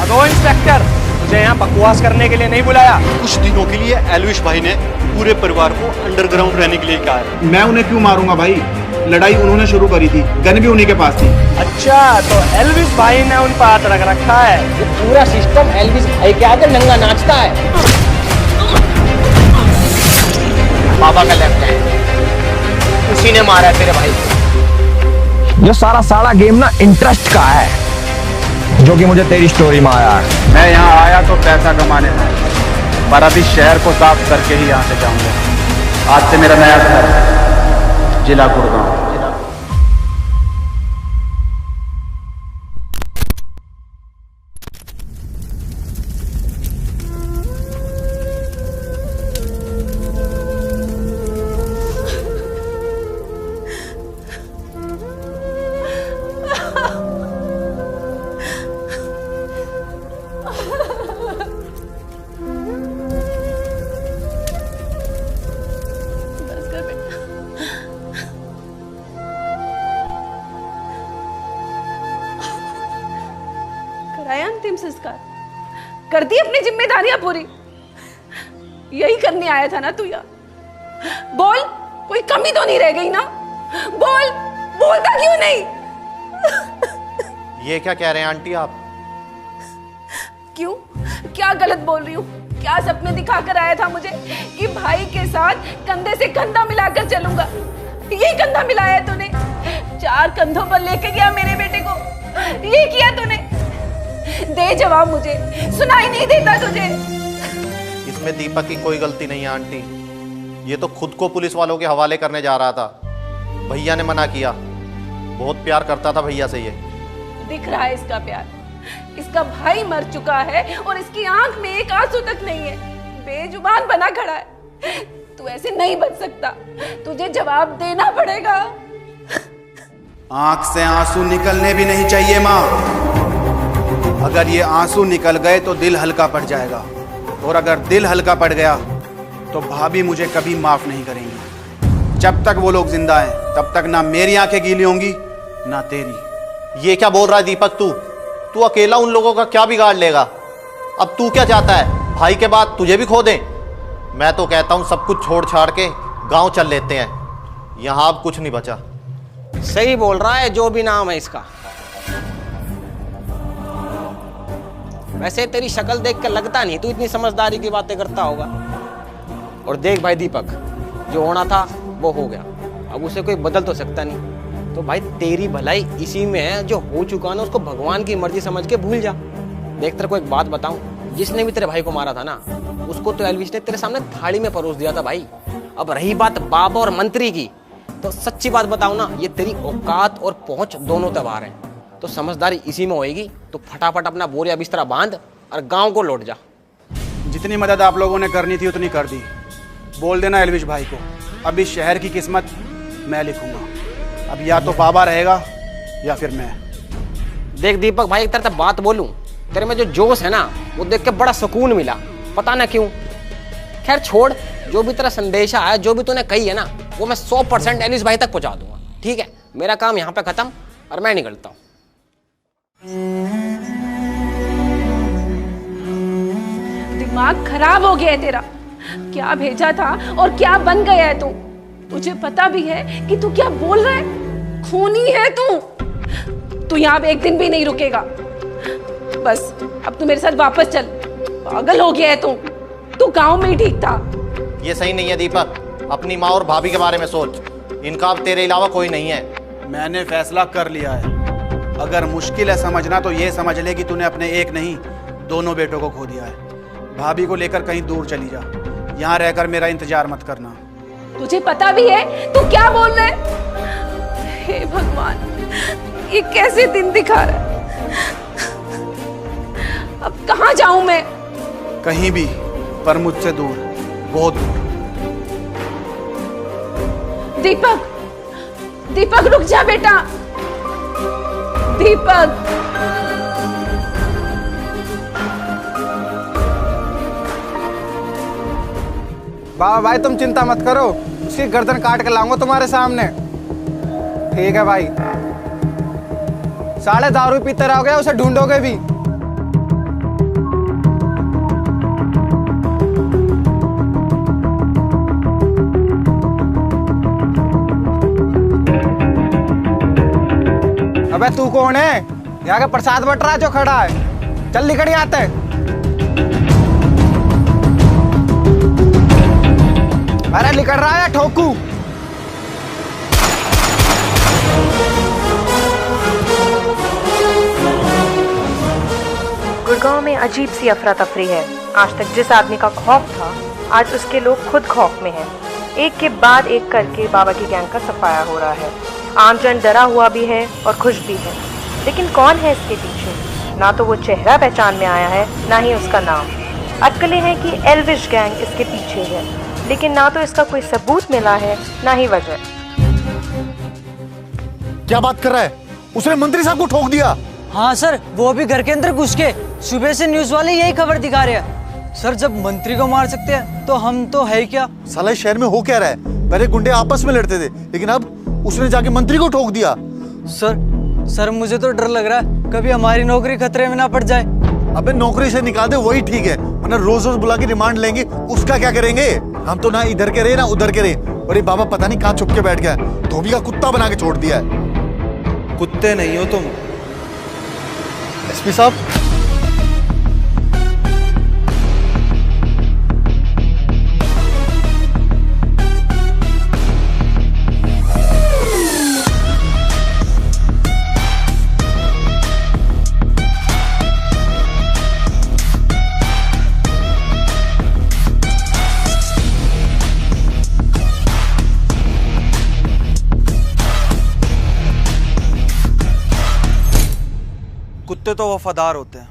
अगो inspector, मुझे यहाँ बकवास करने के लिए नहीं बुलाया। कुछ दिनों के लिए एल्विश भाई ने पूरे परिवार को अंडरग्राउंड रहने के लिए कहा है। मैं उन्हें क्यों मारूंगा भाई? लड़ाई उन्होंने शुरू करी थी, गन भी उन्हीं के पास थी। अच्छा, तो एल्विश भाई ने उन पर हाथ रख रखा है। ये पूरा सिस्टम एल्विश भाई के आगे नंगा नाचता है। बाबा का लेफ्ट हैंड उसी ने मारा है तेरे भाई को। ये सारा गेम ना इंटरेस्ट का है, जो कि मुझे तेरी स्टोरी में आया है। मैं यहाँ आया तो पैसा कमाने था, पर अभी शहर को साफ करके ही यहाँ से जाऊंगा। आज से मेरा नया घर जिला गुड़गांव। कराया अंतिम संस्कार, कर दी अपनी जिम्मेदारियां पूरी। यही करने आया था ना तू यहाँ? बोल, कोई कमी तो नहीं रह गई ना? बोल, बोलता क्यों नहीं? ये क्या कह रहे हैं आंटी आप? क्यों, क्या गलत बोल रही हूँ? क्या सपने दिखा कर आया था मुझे कि भाई के साथ कंधे से कंधा मिलाकर चलूंगा? ये कंधा मिलाया तूने, 4 कंधों पर लेके गया मेरे बेटे को। ये किया तूने। दे जवाब, मुझे सुनाई नहीं देता तुझे? इसमें दीपक की कोई गलती नहीं है आंटी। ये तो खुद को पुलिस वालों के हवाले करने जा रहा था, भैया ने मना किया। बहुत प्यार करता था भैया से। ये दिख रहा है इसका प्यार। इसका भाई मर चुका है और इसकी आंख में एक आंसू तक नहीं है। बेजुबान बना खड़ा है। तू ऐसे नहीं बच सकता, तुझे जवाब देना पड़ेगा। आंख से आंसू निकलने भी नहीं चाहिए माँ। अगर ये आंसू निकल गए तो दिल हल्का पड़ जाएगा, और अगर दिल हल्का पड़ गया तो भाभी मुझे कभी माफ नहीं करेंगी। जब तक वो लोग जिंदा हैं तब तक ना मेरी आंखें गीली होंगी ना तेरी। ये क्या बोल रहा है दीपक? तू अकेला उन लोगों का क्या बिगाड़ लेगा? अब तू क्या चाहता है, भाई के बाद तुझे भी खो दें? मैं तो कहता हूँ सब कुछ छोड़ छाड़ के गांव चल लेते हैं। यहाँ अब कुछ नहीं बचा। सही बोल रहा है जो भी नाम है इसका। वैसे तेरी शक्ल देख कर लगता नहीं तू इतनी समझदारी की बातें करता होगा। और देख भाई दीपक, जो होना था वो हो गया, अब उसे कोई बदल तो सकता नहीं। तो भाई तेरी भलाई इसी में है, जो हो चुका ना उसको भगवान की मर्जी समझ के भूल जा। देख तेरे को एक बात बताऊं, जिसने भी तेरे भाई को मारा था ना, उसको तो एल्विश ने तेरे सामने थाली में परोस दिया था भाई। अब रही बात बाबा और मंत्री की, तो सच्ची बात बताऊं ना, ये तेरी औकात और पहुंच दोनों तबार है। तो समझदारी इसी में होएगी, तो फटाफट अपना बोरिया बिस्तरा बांध और गांव को लौट जा। जितनी मदद आप लोगों ने करनी थी उतनी कर दी। बोल देना एल्विश भाई को, अब इस शहर की किस्मत मैं लिखूंगा। अब या तो बाबा रहेगा या फिर मैं। देख दीपक भाई, एक तरह से बात बोलूं, तेरे में जो जोश है ना वो देख के बड़ा सुकून मिला, पता ना क्यों। खैर छोड़, जो भी तेरा संदेशा है, जो भी तूने कही है ना, वो मैं 100% एल्विश भाई तक पहुंचा दूंगा। ठीक है, मेरा काम यहाँ पे खत्म और मैं निकलता हूँ। दिमाग खराब हो गया है तेरा। क्या भेजा था और क्या बन गया है तू? तुझे पता भी है कि तू क्या बोल रहा है? खूनी है तू यहाँ एक दिन भी नहीं रुकेगा। बस अब तू मेरे साथ वापस चल। पागल हो गया है तू गांव में ही ठीक था। ये सही नहीं है दीपक, अपनी माँ और भाभी के बारे में सोच। इनका अब तेरे अलावा कोई नहीं है। मैंने फैसला कर लिया है। अगर मुश्किल है समझना तो ये समझ ले कि तूने अपने एक नहीं दोनों बेटों को खो दिया है। भाभी को लेकर कहीं दूर चली जा, यहाँ रहकर मेरा इंतजार मत करना। तुझे पता भी है तू क्या बोल रहा है? हे भगवान, ये कैसे दिन दिखा रहा है? अब कहाँ जाऊं मैं? कहीं भी, पर मुझसे दूर, बहुत दूर। दीपक रुक जा बेटा। दीपक, बाबा भाई तुम चिंता मत करो, उसकी गर्दन काट के लाऊंगा तुम्हारे सामने। ठीक है भाई। साले दारू पीते रहोगे, उसे ढूंढोगे भी। अबे तू कौन है? यहाँ का प्रसाद बट रहा जो खड़ा है। चल निकल यहाँ से। अरे निकल रहा है ठोकू। गुड़गांव में अजीब सी अफरा तफरी है। आज तक जिस आदमी का खौफ था, आज उसके लोग खुद खौफ में हैं। एक के बाद एक करके बाबा की गैंग का सफाया हो रहा है। आमजन डरा हुआ भी है और खुश भी है, लेकिन कौन है इसके पीछे? ना तो वो चेहरा पहचान में आया है, ना ही उसका नाम। अटकलें हैं कि एल्विश गैंग इसके पीछे है, लेकिन ना तो इसका कोई सबूत मिला है, ना ही वजह। क्या बात कर रहा है? उसने मंत्री साहब को ठोक दिया। हाँ सर, वो भी घर के अंदर घुस के। सुबह से न्यूज वाले यही खबर दिखा रहे हैं। सर, जब मंत्री को मार सकते हैं तो हम तो है क्या? साला इस शहर में हो क्या रहा है? पहले गुंडे आपस में लड़ते थे, लेकिन अब उसने जाके मंत्री को ठोक दिया। सर मुझे तो डर लग रहा है कभी हमारी नौकरी खतरे में ना पड़ जाए। अबे नौकरी से निकाल दे वही ठीक है, वरना रोज रोज बुला के रिमांड लेंगे, उसका क्या करेंगे? हम तो ना इधर के रहे ना उधर के रहे, और ये बाबा पता नहीं कहाँ छुप के बैठ गया, धोबी का कुत्ता बना के छोड़ दिया है। कुत्ते नहीं हो तुम। एसपी साहब, कुत्ते तो वफादार होते हैं,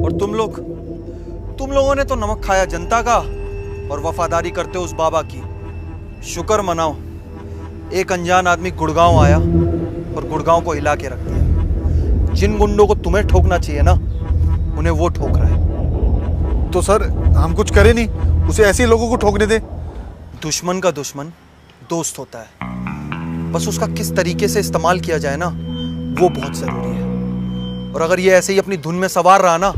और तुम लोगों ने तो नमक खाया जनता का और वफादारी करते हो उस बाबा की। शुक्र मनाओ, एक अनजान आदमी गुड़गांव आया और गुड़गांव को हिला के रख दिया। जिन गुंडों को तुम्हें ठोकना चाहिए ना, उन्हें वो ठोक रहा है। तो सर हम कुछ करें नहीं, उसे ऐसे लोगों को ठोकने दे। दुश्मन का दुश्मन दोस्त होता है, बस उसका किस तरीके से इस्तेमाल किया जाए ना, वो बहुत जरूरी है। और अगर ये ऐसे ही अपनी धुन में सवार रहा ना,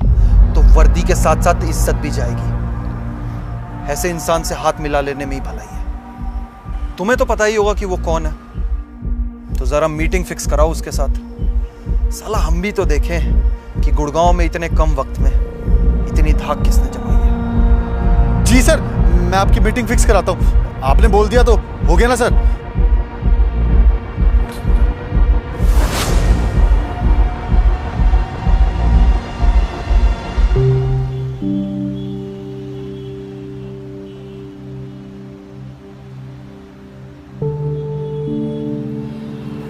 तो वर्दी के साथ साथ इज्जत भी जाएगी। ऐसे इंसान से हाथ मिला लेने में ही भलाई है। तुम्हें तो पता ही होगा कि वो कौन है, तो जरा मीटिंग फिक्स कराओ उसके साथ। साला हम भी तो देखें कि गुड़गांव में इतने कम वक्त में इतनी धाक किसने जमाई है। जी सर, मैं आपकी मीटिंग फिक्स कराता हूँ। आपने बोल दिया तो हो गया ना सर।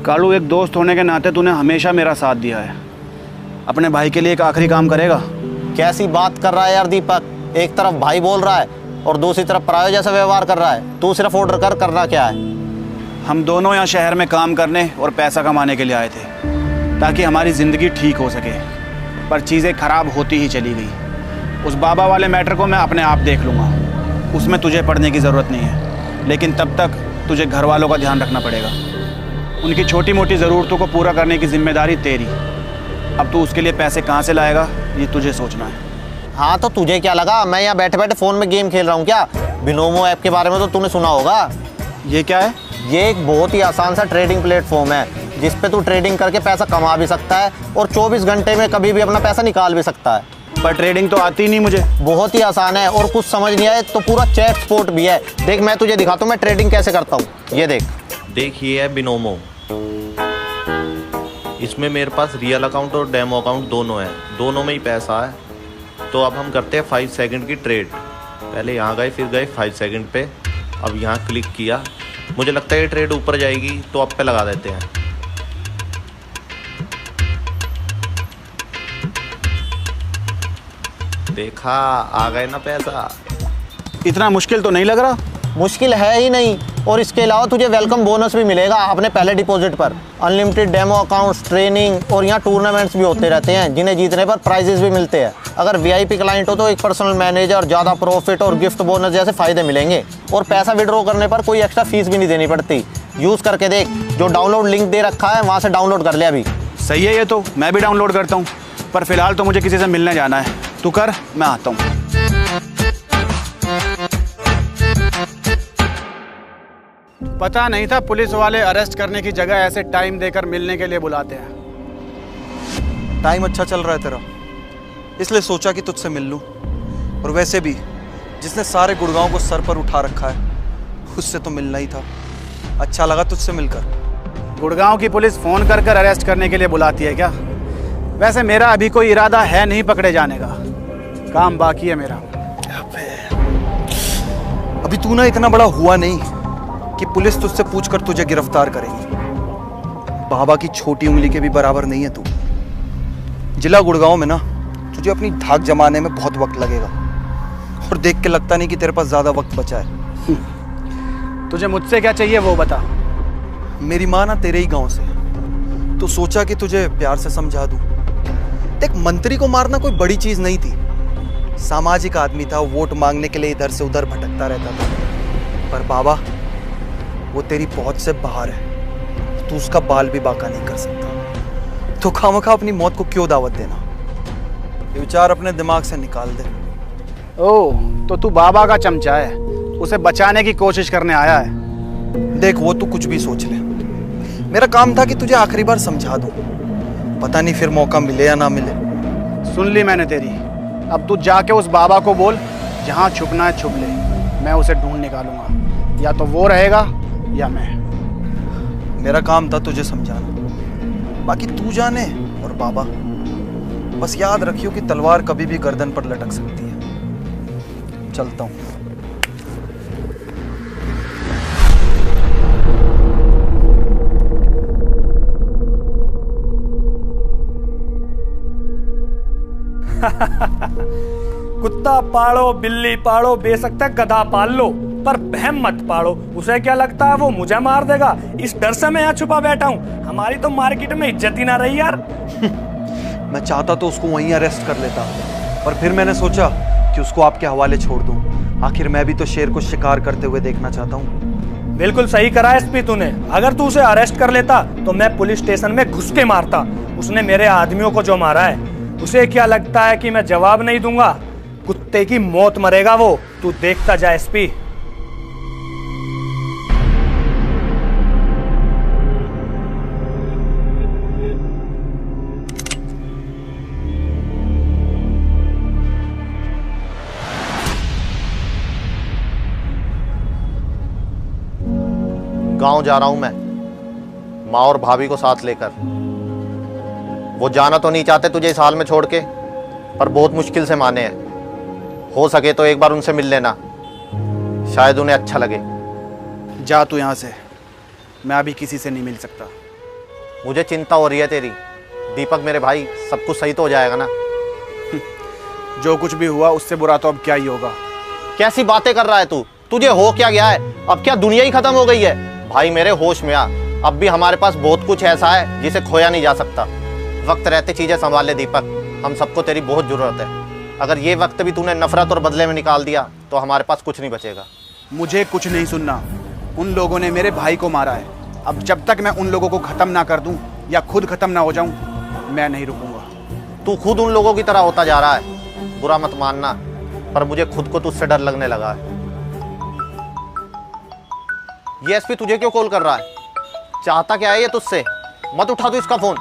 कालू, एक दोस्त होने के नाते तूने हमेशा मेरा साथ दिया है। अपने भाई के लिए एक आखिरी काम करेगा? कैसी बात कर रहा है यार दीपक? एक तरफ भाई बोल रहा है और दूसरी तरफ पराये जैसा व्यवहार कर रहा है। तू सिर्फ ऑर्डर करना क्या है? हम दोनों यहाँ शहर में काम करने और पैसा कमाने के लिए आए थे, ताकि हमारी ज़िंदगी ठीक हो सके। पर चीज़ें खराब होती ही चली गई। उस बाबा वाले मैटर को मैं अपने आप देख लूँगा, उसमें तुझे पढ़ने की ज़रूरत नहीं है। लेकिन तब तक तुझे घर वालों का ध्यान रखना पड़ेगा। उनकी छोटी मोटी ज़रूरतों को पूरा करने की जिम्मेदारी तेरी। अब तू उसके लिए पैसे कहाँ से लाएगा, ये तुझे सोचना है। हाँ, तो तुझे क्या लगा मैं यहाँ बैठे बैठे फ़ोन में गेम खेल रहा हूँ क्या? बिनोमो ऐप के बारे में तो तूने सुना होगा। ये क्या है? ये एक बहुत ही आसान सा ट्रेडिंग प्लेटफॉर्म है, जिस पे तू ट्रेडिंग करके पैसा कमा भी सकता है और 24 घंटे में कभी भी अपना पैसा निकाल भी सकता है। पर ट्रेडिंग तो आती नहीं मुझे। बहुत ही आसान है, और कुछ समझ नहीं आए तो पूरा चैट स्पोर्ट भी है। देख, मैं तुझे दिखाता हूँ मैं ट्रेडिंग कैसे करता हूँ। ये देख, ये है बिनोमो। इसमें मेरे पास रियल अकाउंट और डेमो अकाउंट दोनों है, दोनों में ही पैसा है। तो अब हम करते हैं 5 सेकंड की ट्रेड। पहले यहाँ गए, फिर गए 5 सेकंड पे, अब यहाँ क्लिक किया। मुझे लगता है ये ट्रेड ऊपर जाएगी, तो अब पे लगा देते हैं। देखा, आ गए ना पैसा। इतना मुश्किल तो नहीं लग रहा? मुश्किल है ही नहीं, और इसके अलावा तुझे वेलकम बोनस भी मिलेगा अपने पहले डिपॉजिट पर। अनलिमिटेड डेमो अकाउंट्स, ट्रेनिंग और यहाँ टूर्नामेंट्स भी होते रहते हैं, जिन्हें जीतने पर प्राइजेस भी मिलते हैं। अगर वीआईपी क्लाइंट हो तो एक पर्सनल मैनेजर, ज़्यादा प्रॉफिट और गिफ्ट बोनस जैसे फ़ायदे मिलेंगे। और पैसा विड्रॉ करने पर कोई एक्स्ट्रा फीस भी नहीं देनी पड़ती। यूज़ करके देख, जो डाउनलोड लिंक दे रखा है वहाँ से डाउनलोड कर ले अभी। सही है, ये तो मैं भी डाउनलोड करता हूँ। पर फिलहाल तो मुझे किसी से मिलने जाना है। तू कर, मैं आता हूँ। पता नहीं था पुलिस वाले अरेस्ट करने की जगह ऐसे टाइम देकर मिलने के लिए बुलाते हैं। टाइम अच्छा चल रहा है तेरा, इसलिए सोचा कि तुझसे मिल लूं। और वैसे भी जिसने सारे गुड़गांव को सर पर उठा रखा है उससे तो मिलना ही था। अच्छा लगा तुझसे मिलकर। गुड़गांव की पुलिस फोन कर कर अरेस्ट करने के लिए बुलाती है क्या? वैसे मेरा अभी कोई इरादा है नहीं पकड़े जाने का, काम बाकी है मेरा। अभी तू ना इतना बड़ा हुआ नहीं कि पुलिस तुझसे पूछकर तुझे गिरफ्तार करेगी। बाबा की छोटी उंगली के भी बराबर नहीं है तू। जिला गुड़गांव में ना तुझे अपनी धाक जमाने में बहुत वक्त लगेगा, और देख के लगता नहीं कि तेरे पास ज्यादा वक्त बचा है। तुझे मुझसे क्या चाहिए वो बता। मेरी माँ ना तेरे ही गांव से, तो सोचा कि तुझे प्यार से समझा दूं। देख, मंत्री को मारना कोई बड़ी चीज नहीं थी। सामाजिक आदमी था, वोट मांगने के लिए इधर से उधर भटकता रहता था। पर बाबा, वो तेरी पहुंच से बाहर है, तू उसका बाल भी बांका नहीं कर सकता। तो खामखा अपनी मौत को क्यों दावत देना? ये विचार अपने दिमाग से निकाल दे। ओह, तो तू बाबा का चमचा है, उसे बचाने की कोशिश करने आया है। देख, वो तू कुछ भी सोच ले, मेरा काम था कि तुझे आखिरी बार समझा दूं। पता नहीं फिर मौका मिले या ना मिले। सुन ली मैंने तेरी। अब तू जाके उस बाबा को बोल, जहां छुपना है छुप ले, मैं उसे ढूंढ निकालूंगा। या तो वो रहेगा या मैं। मेरा काम था तुझे समझाना, बाकी तू जाने। और बाबा, बस याद रखियो कि तलवार कभी भी गर्दन पर लटक सकती है। चलता हूं। कुत्ता पालो, बिल्ली पालो, बेशक गधा पाल लो, पर बहम मत पालो। उसे क्या लगता है वो मुझे मार देगा? इस डर से मैं यहाँ छुपा बैठा हूँ। हमारी तो मार्केट में इज्जत ही ना रही यार। मैं चाहता तो उसको वहीं अरेस्ट कर लेता, पर फिर मैंने सोचा कि उसको आपके हवाले छोड़ दूं। आखिर मैं भी तो शेर को शिकार करते हुए देखना चाहता हूँ। बिल्कुल सही करा एसपी तूने। अगर तू उसे अरेस्ट कर लेता तो मैं पुलिस स्टेशन में घुस के मारता। उसने मेरे आदमियों को जो मारा है, उसे क्या लगता है कि मैं जवाब नहीं दूंगा? कुत्ते की मौत मरेगा वो, तू देखता जा एसपी। गांव जा रहा हूं मैं, माँ और भाभी को साथ लेकर। वो जाना तो नहीं चाहते तुझे इस हाल में छोड़ के, पर बहुत मुश्किल से माने हैं। हो सके तो एक बार उनसे मिल लेना, शायद उन्हें अच्छा लगे। जा तू यहाँ से, मैं अभी किसी से नहीं मिल सकता। मुझे चिंता हो रही है तेरी। दीपक मेरे भाई, सब कुछ सही तो हो जाएगा ना? जो कुछ भी हुआ उससे बुरा तो अब क्या ही होगा। कैसी बातें कर रहा है तू? तुझे हो क्या गया है? अब क्या दुनिया ही खत्म हो गई है? भाई मेरे, होश में आ। अब भी हमारे पास बहुत कुछ ऐसा है जिसे खोया नहीं जा सकता। वक्त रहते चीजें संभाल ले दीपक, हम सबको तेरी बहुत जरूरत है। अगर ये वक्त भी तूने नफरत और बदले में निकाल दिया तो हमारे पास कुछ नहीं बचेगा। मुझे कुछ नहीं सुनना। उन लोगों ने मेरे भाई को मारा है। अब जब तक मैं उन लोगों को खत्म ना कर दूं या खुद खत्म ना हो जाऊं, मैं नहीं रुकूंगा। तू खुद उन लोगों की तरह होता जा रहा है। बुरा मत मानना, पर मुझे खुद को तुझसे डर लगने लगा है। ये एसपी तुझे क्यों कॉल कर रहा है? चाहता क्या है ये तुझसे? मत उठा तू इसका फोन।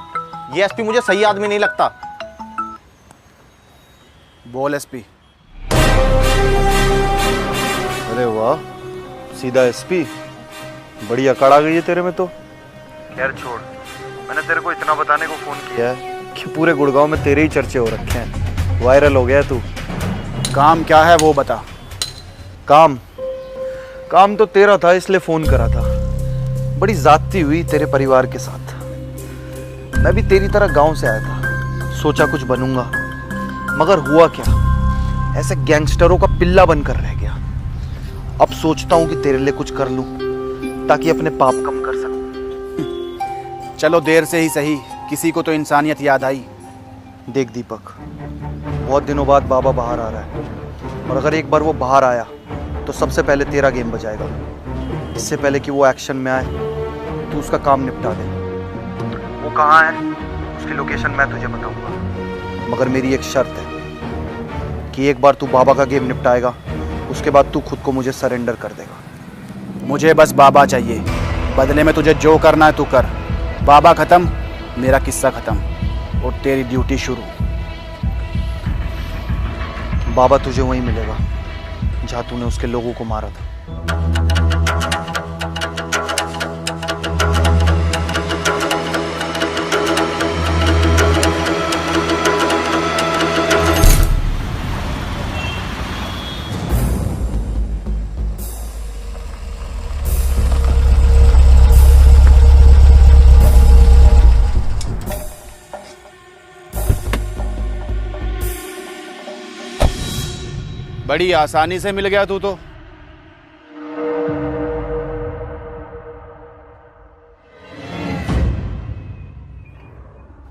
ये एसपी मुझे सही आदमी नहीं लगता। बोल एसपी। अरे वाह, सीधा एसपी। बड़ी अकड़ आ गई है तेरे में तो। खैर छोड़, मैंने तेरे को इतना बताने को फोन किया है कि पूरे गुड़गांव में तेरे ही चर्चे हो रखे हैं। वायरल हो गया तू। काम क्या है वो बता। काम तो तेरा था, इसलिए फोन करा था। बड़ी ज्यादती हुई तेरे परिवार के साथ। मैं भी तेरी तरह गांव से आया था, सोचा कुछ बनूंगा, मगर हुआ क्या, ऐसे गैंगस्टरों का पिल्ला बनकर रह गया। अब सोचता हूं कि तेरे लिए कुछ कर लूं ताकि अपने पाप कम कर सकूं। चलो देर से ही सही, किसी को तो इंसानियत याद आई। देख दीपक, बहुत दिनों बाद बाबा बाहर आ रहा है, और अगर एक बार वो बाहर आया तो सबसे पहले तेरा गेम बजाएगा। इससे पहले कि वो एक्शन में आए, तू उसका काम निपटा दे। वो कहाँ है, उसकी लोकेशन मैं तुझे बताऊंगा, मगर मेरी एक शर्त है कि एक बार तू बाबा का गेम निपटाएगा, उसके बाद तू खुद को मुझे सरेंडर कर देगा। मुझे बस बाबा चाहिए, बदले में तुझे जो करना है तू कर। बाबा खत्म, मेरा किस्सा खत्म। और तेरी ड्यूटी शुरू। बाबा तुझे वहीं मिलेगा जहां तूने उसके लोगों को मारा था। बड़ी आसानी से मिल गया तू तो।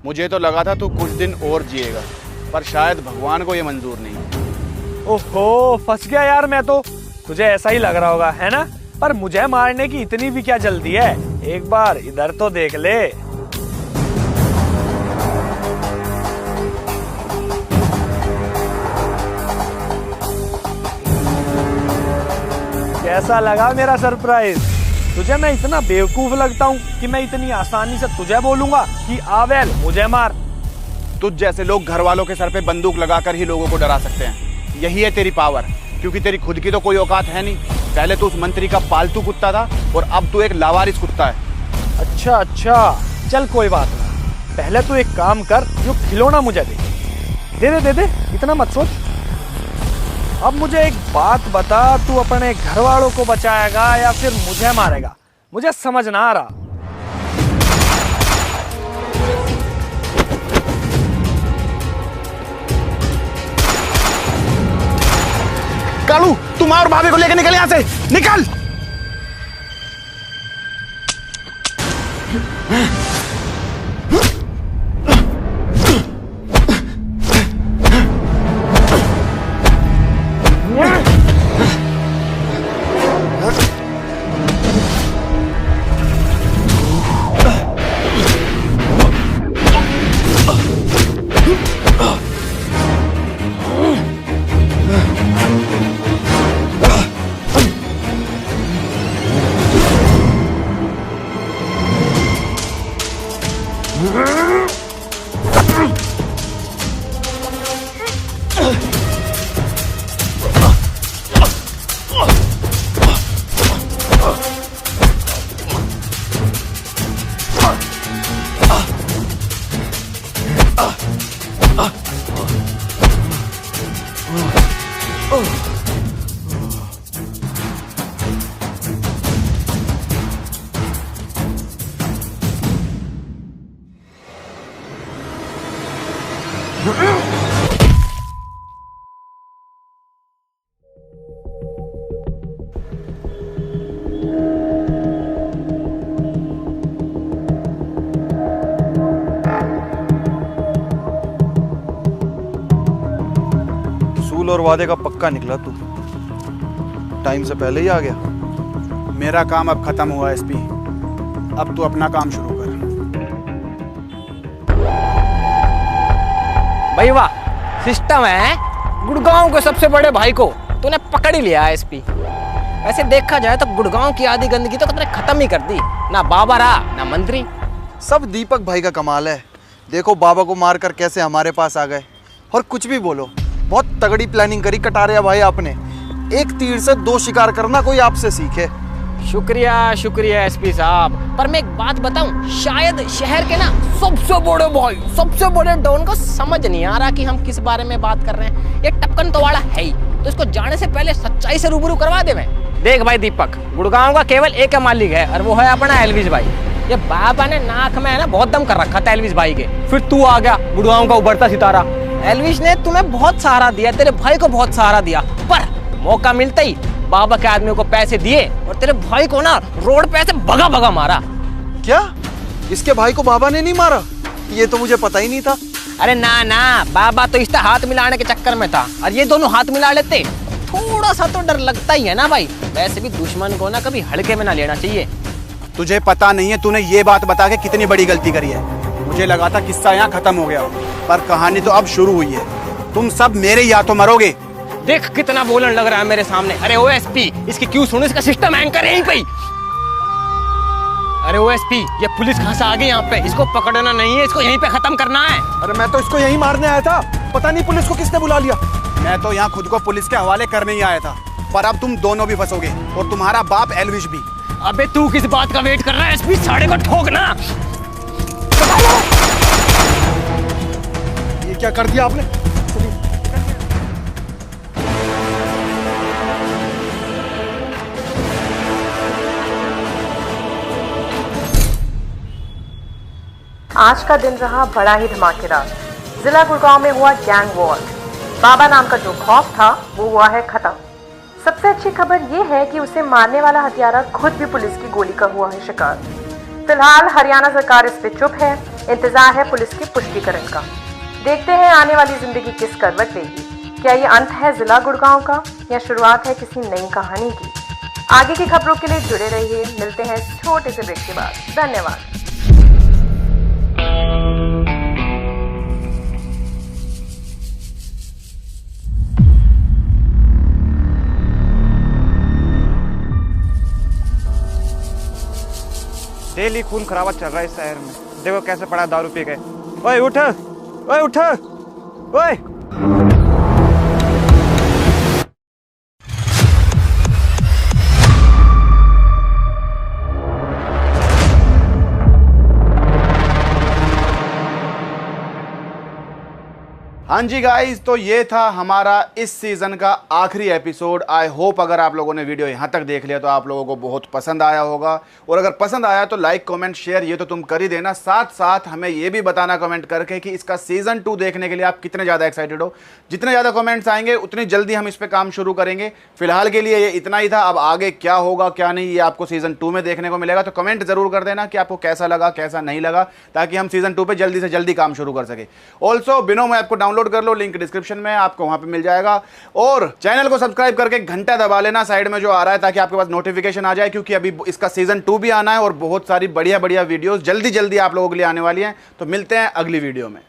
मुझे तो लगा था तू कुछ दिन और जिएगा, पर शायद भगवान को ये मंजूर नहीं। ओहो, फंस गया यार मैं तो। तुझे ऐसा ही लग रहा होगा, है ना? पर मुझे मारने की इतनी भी क्या जल्दी है? एक बार इधर तो देख ले। कैसा लगा मेरा सरप्राइज? तुझे मैं इतना बेवकूफ लगता हूँ कि मैं इतनी आसानी से तुझे बोलूंगा कि आवेल मुझे मार? तुझ जैसे लोग घर वालों के सर पे बंदूक लगाकर ही लोगों को डरा सकते हैं। यही है तेरी पावर, क्योंकि तेरी खुद की तो कोई औकात है नहीं। पहले तो उस मंत्री का पालतू कुत्ता था और अब तू एक लावारिस कुत्ता है। अच्छा अच्छा, चल कोई बात नहीं। पहले तू एक काम कर, जो खिलौना मुझे दे दे, इतना मत सोच। अब मुझे एक बात बता, तू अपने घर वालों को बचाएगा या फिर मुझे मारेगा? मुझे समझ ना आ रहा। कालू, तुम और भाभी को लेकर निकल यहां से, निकल। सूल और वादे का पक्का निकला तू। टाइम से पहले ही आ गया। मेरा काम अब खत्म हुआ एसपी, अब तू अपना काम शुरू कर। भाई वाह, सिस्टम है। गुड़गांव के सबसे बड़े भाई को तूने पकड़ ही लिया एसपी। वैसे देखा जाए तो गुड़गांव की आधी गंदगी तो तुमने खत्म ही कर दी। ना बाबा रहा ना मंत्री। सब दीपक भाई का कमाल है। देखो बाबा को मारकर कैसे हमारे पास आ गए। और कुछ भी बोलो, बहुत तगड़ी प्लानिंग करी कटारिया भाई आपने। एक तीर से दो शिकार करना कोई आपसे सीखे। शुक्रिया शुक्रिया एसपी साहब। पर मैं एक बात बताऊं, शायद शहर के ना सबसे बड़े भाई, सबसे बड़े डॉन को समझ नहीं आ रहा कि हम किस बारे में बात कर रहे हैं। ये टपकन तो वाला है ही, तो इसको जाने से पहले सच्चाई से रूबरू करवा दे। मैं देख भाई दीपक, गुड़गांव का केवल एक मालिक है और वो है अपना एल्विस भाई। ये बाबा ने नाक में है ना बहुत दम कर रखा था एल्विस भाई के। फिर तू आ गया गुड़गांव का उभरता सितारा। एल्विस ने तुम्हें बहुत सहारा दिया, तेरे भाई को बहुत सहारा दिया, पर मौका मिलते ही बाबा के आदमियों को पैसे दिए और तेरे भाई को ना रोड पे ऐसे भगा भगा मारा। क्या इसके भाई को बाबा ने नहीं मारा? ये तो मुझे पता ही नहीं था। अरे ना ना, बाबा तो इससे हाथ मिलाने के चक्कर में था और ये दोनों हाथ मिला लेते। थोड़ा सा तो डर लगता ही है ना भाई। वैसे भी दुश्मन को ना कभी हल्के में ना लेना चाहिए। तुझे पता नहीं है तूने ये बात बता के कितनी बड़ी गलती करी है। मुझे लगा था किस्सा यहाँ खत्म हो गया, पर कहानी तो अब शुरू हुई है। तुम सब मेरे या तो मरोगे। देख कितना बोलन लग रहा है मेरे सामने। अरे ओएसपी, इसकी क्यों सुनो, इसका सिस्टम एंकर यहीं पे। अरे ओएसपी, ये पुलिस कहाँ से आ गई यहाँ पे? इसको पकड़ना नहीं है, इसको यहीं पे खत्म करना है। अरे मैं तो इसको यहीं मारने आया था, पता नहीं पुलिस को किसने बुला लिया। मैं तो यहाँ खुद को पुलिस के हवाले करने ही आया था, पर अब तुम दोनों भी फंसोगे और तुम्हारा बाप एलविश भी। अबे तू किस बात का वेट कर रहा है? एसपी साढ़े को ठोकना। ये क्या कर दिया आपने? आज का दिन रहा बड़ा ही धमाकेदार। जिला गुड़गांव में हुआ गैंग वॉर। बाबा नाम का जो खौफ था वो हुआ है खत्म। सबसे अच्छी खबर ये है कि उसे मारने वाला हत्यारा खुद भी पुलिस की गोली का हुआ है शिकार। फिलहाल हरियाणा सरकार इस पे चुप है, इंतजार है पुलिस के पुष्टिकरण का। देखते हैं आने वाली जिंदगी किस करवट लेगी। क्या ये अंत है जिला गुड़गांव का या शुरुआत है किसी नई कहानी की? आगे की खबरों के लिए जुड़े रहिए। मिलते हैं इस छोटे से ब्रेक के बाद। धन्यवाद। डेली खून खराबा चल रहा है इस शहर में। देखो कैसे पड़ा दारू पी के। ओए उठ, ओए उठ, ओए। हाँ जी गाइस, तो ये था हमारा इस सीजन का आखिरी एपिसोड। आई होप अगर आप लोगों ने वीडियो यहाँ तक देख लिया तो आप लोगों को बहुत पसंद आया होगा, और अगर पसंद आया तो लाइक कमेंट शेयर ये तो तुम कर ही देना। साथ साथ हमें ये भी बताना कमेंट करके कि इसका सीजन 2 देखने के लिए आप कितने ज़्यादा एक्साइटेड हो। जितने ज़्यादा कमेंट्स आएंगे उतनी जल्दी हम इस पर काम शुरू करेंगे। फिलहाल के लिए ये इतना ही था। अब आगे क्या होगा क्या नहीं ये आपको सीजन 2 में देखने को मिलेगा। तो कमेंट जरूर कर देना कि आपको कैसा लगा कैसा नहीं लगा, ताकि हम सीजन 2 पे जल्दी से जल्दी काम शुरू कर सके। ऑल्सो बिनोम ऐप को डाउनलोड कर लो, लिंक डिस्क्रिप्शन में आपको वहां पे मिल जाएगा। और चैनल को सब्सक्राइब करके घंटा दबा लेना साइड में जो आ रहा है, ताकि आपके पास नोटिफिकेशन आ जाए, क्योंकि अभी इसका सीजन 2 भी आना है और बहुत सारी बढ़िया बढ़िया वीडियोस जल्दी जल्दी आप लोगों के लिए आने वाली हैं। तो मिलते हैं अगली वीडियो में।